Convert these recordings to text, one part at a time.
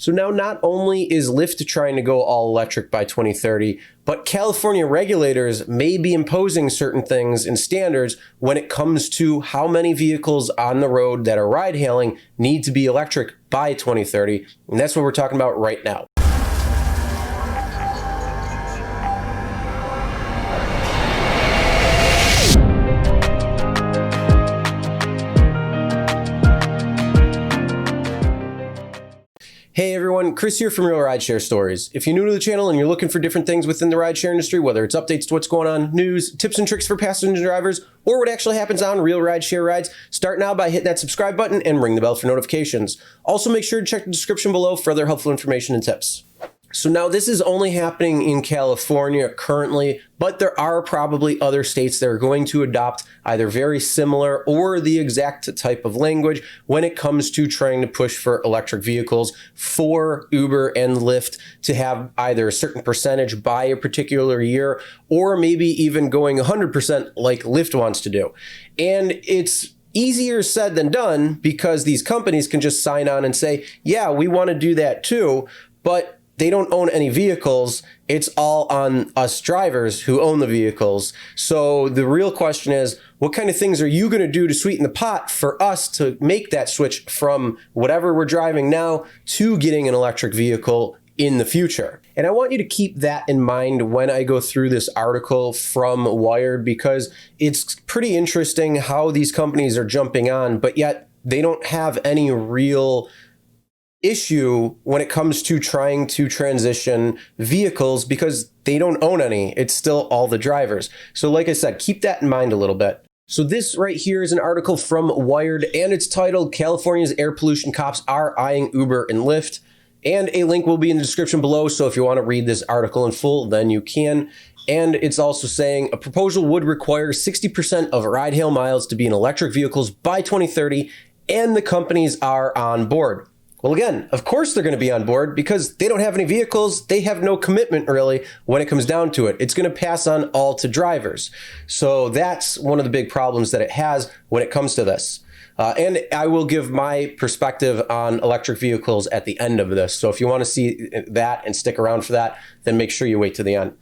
So now not only is Lyft trying to go all electric by 2030, but California regulators may be imposing certain things and standards when it comes to how many vehicles on the road that are ride hailing need to be electric by 2030. And that's what we're talking about right now. Hey everyone, Chris here from Real Rideshare Stories. If you're new to the channel and you're looking for different things within the rideshare industry, whether it's updates to what's going on, news, tips and tricks for passenger drivers, or what actually happens on real rideshare rides, start now by hitting that subscribe button and ring the bell for notifications. Also make sure to check the description below for other helpful information and tips. So now this is only happening in California currently, but there are probably other states that are going to adopt either very similar or the exact type of language when it comes to trying to push for electric vehicles for Uber and Lyft to have either a certain percentage by a particular year, or maybe even going 100% like Lyft wants to do. And it's easier said than done because these companies can just sign on and say, yeah, we want to do that too, but they don't own any vehicles. It's all on us drivers who own the vehicles. So the real question is, what kind of things are you going to do to sweeten the pot for us to make that switch from whatever we're driving now to getting an electric vehicle in the future? And I want you to keep that in mind when I go through this article from Wired, because it's pretty interesting how these companies are jumping on, but yet they don't have any real issue when it comes to trying to transition vehicles because they don't own any. It's still all the drivers. So like I said, keep that in mind a little bit. So this right here is an article from Wired, and it's titled "California's Air Pollution Cops Are Eyeing Uber and Lyft." And a link will be in the description below, so if you want to read this article in full, then you can. And it's also saying a proposal would require 60% of ride-hail miles to be in electric vehicles by 2030, and the companies are on board. Well, again, of course they're going to be on board because they don't have any vehicles. They have no commitment really when it comes down to it. It's going to pass on all to drivers. So that's one of the big problems that it has when it comes to this. And I will give my perspective on electric vehicles at the end of this. So if you want to see that and stick around for that, then make sure you wait to the end.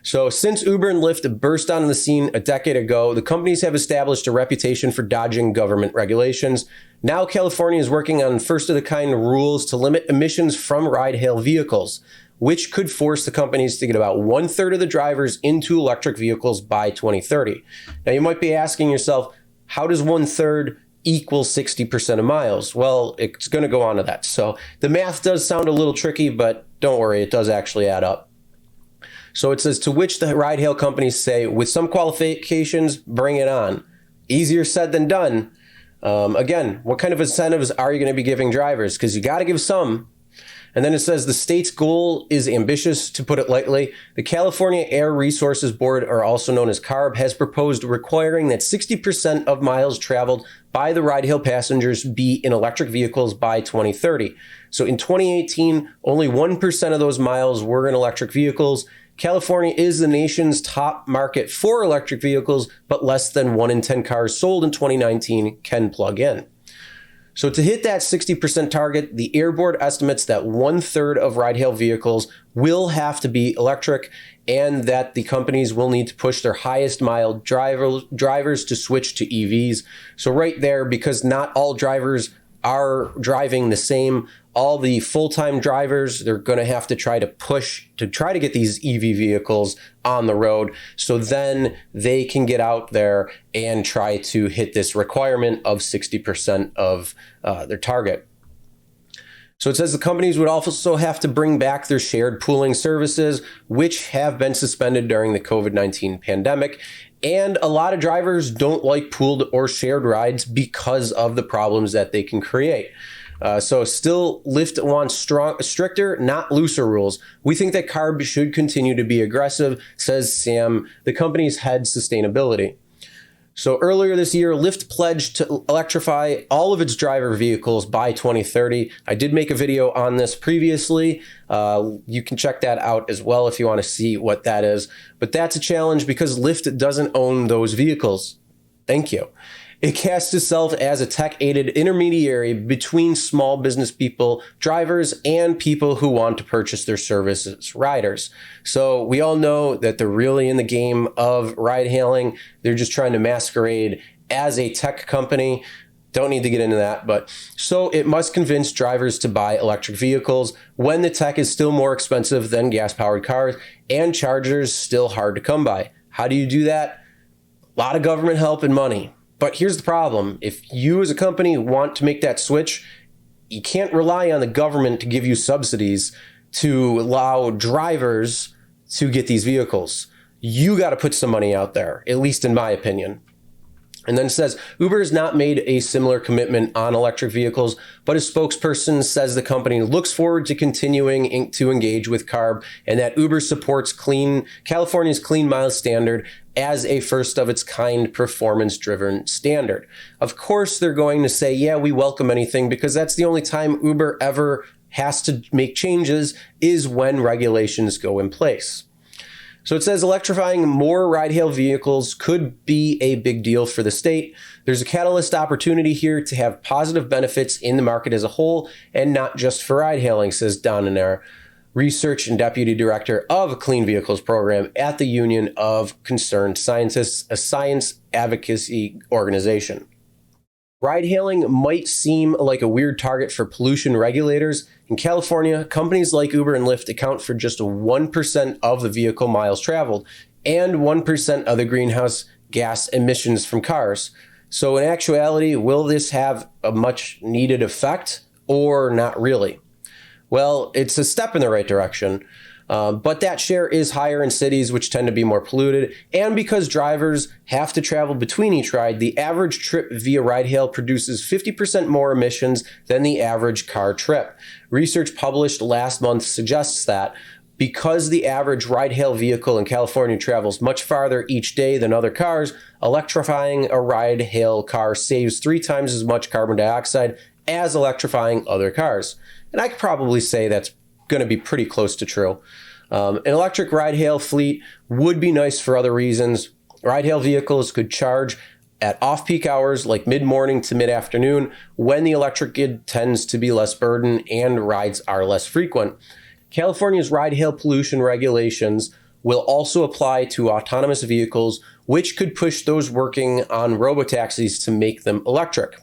So since Uber and Lyft burst onto the scene a decade ago, the companies have established a reputation for dodging government regulations. Now California is working on first-of-the-kind rules to limit emissions from ride-hail vehicles, which could force the companies to get about 1/3 of the drivers into electric vehicles by 2030. Now you might be asking yourself, how does 1/3 equal 60% of miles? Well, it's going to go on to that. So the math does sound a little tricky, but don't worry, it does actually add up. So it says, to which the ride-hail companies say, with some qualifications, bring it on. Easier said than done. Again, what kind of incentives are you going to be giving drivers? Because you got to give some. And then it says the state's goal is ambitious, to put it lightly. The California Air Resources Board, or also known as CARB, has proposed requiring that 60% of miles traveled by the ride-hail passengers be in electric vehicles by 2030. So in 2018, only 1% of those miles were in electric vehicles. California is the nation's top market for electric vehicles, but less than 1 in 10 cars sold in 2019 can plug in. So to hit that 60% target, the Air Board estimates that 1/3 of ride-hail vehicles will have to be electric, and that the companies will need to push their highest mile drivers to switch to EVs. So right there, because not all drivers are driving the same, all the full-time drivers, they're going to have to try to push to try to get these EV vehicles on the road, so then they can get out there and try to hit this requirement of 60% of their target. So it says the companies would also have to bring back their shared pooling services, which have been suspended during the COVID-19 pandemic. And a lot of drivers don't like pooled or shared rides because of the problems that they can create. So still, Lyft wants stricter, not looser rules. We think that CARB should continue to be aggressive, says Sam, the company's head sustainability. So earlier this year, Lyft pledged to electrify all of its driver vehicles by 2030. I did make a video on this previously. You can check that out as well if you want to see what that is. But that's a challenge because Lyft doesn't own those vehicles. Thank you. It casts itself as a tech-aided intermediary between small business people, drivers, and people who want to purchase their services, riders. So we all know that they're really in the game of ride hailing. They're just trying to masquerade as a tech company. Don't need to get into that, but so it must convince drivers to buy electric vehicles when the tech is still more expensive than gas-powered cars and chargers still hard to come by. How do you do that? A lot of government help and money. But here's the problem. If you as a company want to make that switch, you can't rely on the government to give you subsidies to allow drivers to get these vehicles. You got to put some money out there, at least in my opinion. And then it says, Uber has not made a similar commitment on electric vehicles, but a spokesperson says the company looks forward to continuing to engage with CARB and that Uber supports California's clean miles standard as a first of its kind performance-driven standard. Of course, they're going to say, yeah, we welcome anything, because that's the only time Uber ever has to make changes is when regulations go in place. So it says electrifying more ride-hail vehicles could be a big deal for the state. There's a catalyst opportunity here to have positive benefits in the market as a whole and not just for ride-hailing, says Don Nair, Research and Deputy Director of a Clean Vehicles Program at the Union of Concerned Scientists, a science advocacy organization. Ride-hailing might seem like a weird target for pollution regulators. In California, companies like Uber and Lyft account for just 1% of the vehicle miles traveled and 1% of the greenhouse gas emissions from cars. So in actuality, will this have a much needed effect or not really? Well, it's a step in the right direction. But that share is higher in cities which tend to be more polluted. And because drivers have to travel between each ride, the average trip via ride-hail produces 50% more emissions than the average car trip. Research published last month suggests that because the average ride-hail vehicle in California travels much farther each day than other cars, electrifying a ride-hail car saves 3 times as much carbon dioxide as electrifying other cars. And I could probably say that's going to be pretty close to true. An electric ride-hail fleet would be nice for other reasons. Ride-hail vehicles could charge at off-peak hours like mid-morning to mid-afternoon when the electric grid tends to be less burdened and rides are less frequent. California's ride-hail pollution regulations will also apply to autonomous vehicles, which could push those working on robotaxis to make them electric.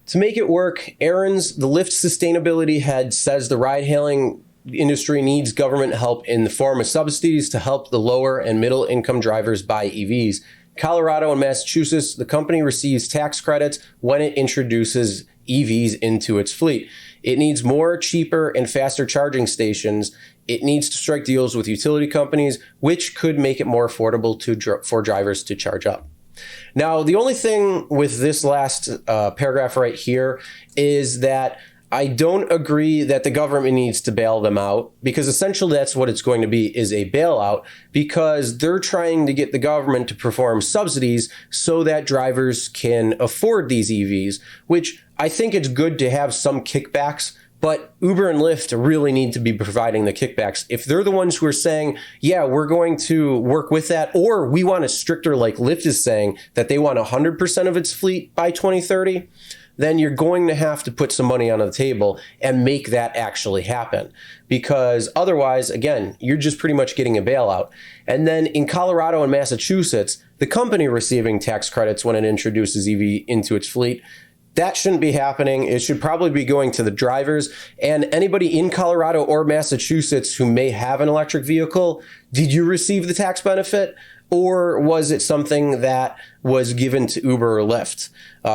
To make it work, Aaron's, the Lyft sustainability head, says the ride-hailing industry needs government help in the form of subsidies to help the lower and middle income drivers buy EVs. Colorado and Massachusetts, the company receives tax credits when it introduces EVs into its fleet. It needs more, cheaper, and faster charging stations. It needs to strike deals with utility companies, which could make it more affordable for drivers to charge up. Now, the only thing with this last paragraph right here is that I don't agree that the government needs to bail them out, because essentially that's what it's going to be, is a bailout, because they're trying to get the government to perform subsidies so that drivers can afford these EVs, which I think it's good to have some kickbacks. But Uber and Lyft really need to be providing the kickbacks. If they're the ones who are saying, yeah, we're going to work with that, or we want a stricter, like Lyft is saying, that they want 100% of its fleet by 2030, then you're going to have to put some money on the table and make that actually happen. Because otherwise, again, you're just pretty much getting a bailout. And then in Colorado and Massachusetts, the company receiving tax credits when it introduces EV into its fleet, that shouldn't be happening. It should probably be going to the drivers. And anybody in Colorado or Massachusetts who may have an electric vehicle, did you receive the tax benefit? Or was it something that was given to Uber or Lyft?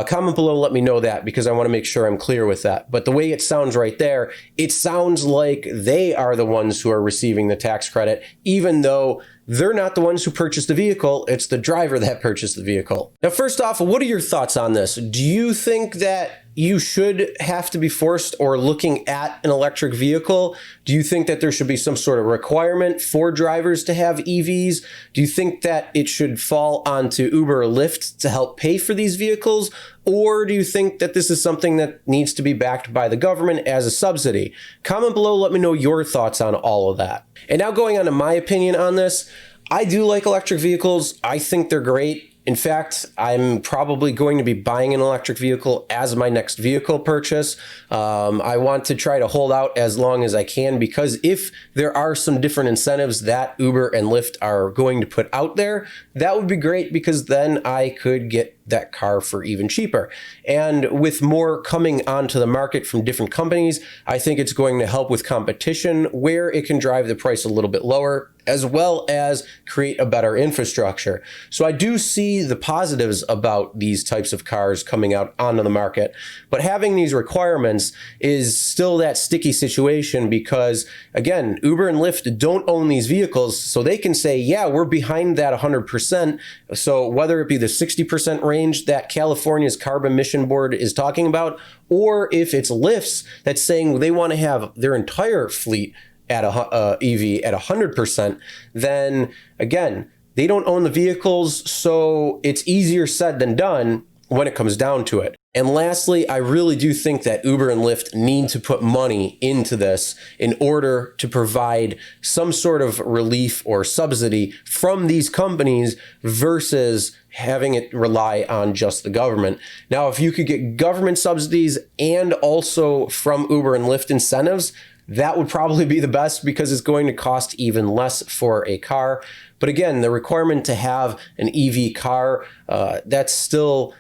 Comment below, let me know that, because I want to make sure I'm clear with that. But the way it sounds right there, it sounds like they are the ones who are receiving the tax credit, even though they're not the ones who purchased the vehicle. It's the driver that purchased the vehicle. Now, first off, what are your thoughts on this? Do you think that you should have to be forced or looking at an electric vehicle? Do you think that there should be some sort of requirement for drivers to have EVs? Do you think that it should fall onto Uber or Lyft to help pay for these vehicles? Or do you think that this is something that needs to be backed by the government as a subsidy? Comment below, let me know your thoughts on all of that. And now going on to my opinion on this, I do like electric vehicles. I think they're great. In fact, I'm probably going to be buying an electric vehicle as my next vehicle purchase. I want to try to hold out as long as I can, because if there are some different incentives that Uber and Lyft are going to put out there, that would be great, because then I could get that car for even cheaper. And with more coming onto the market from different companies, I think it's going to help with competition where it can drive the price a little bit lower, as well as create a better infrastructure. So I do see the positives about these types of cars coming out onto the market, but having these requirements is still that sticky situation, because again, Uber and Lyft don't own these vehicles, so they can say, yeah, we're behind that 100%. So whether it be the 60% range that California's CARB emission board is talking about, or if it's Lyft's that's saying they want to have their entire fleet at a EV at 100%, then again, they don't own the vehicles, so it's easier said than done when it comes down to it. And lastly, I really do think that Uber and Lyft need to put money into this in order to provide some sort of relief or subsidy from these companies versus having it rely on just the government. Now, if you could get government subsidies and also from Uber and Lyft incentives, that would probably be the best, because it's going to cost even less for a car. But again, the requirement to have an EV car, that's still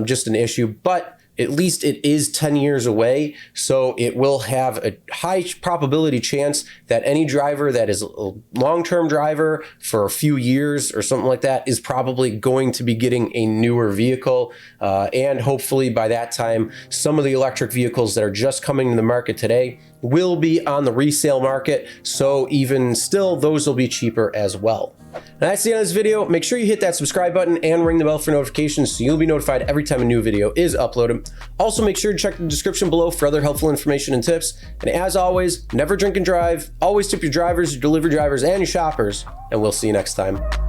just an issue, but at least it is 10 years away. So it will have a high probability chance that any driver that is a long-term driver for a few years or something like that is probably going to be getting a newer vehicle. And hopefully by that time, some of the electric vehicles that are just coming to the market today will be on the resale market. So even still, those will be cheaper as well. And that's the end of this video. Make sure you hit that subscribe button and ring the bell for notifications so you'll be notified every time a new video is uploaded. Also, make sure to check the description below for other helpful information and tips. And as always, never drink and drive. Always tip your drivers, your delivery drivers, and your shoppers. And we'll see you next time.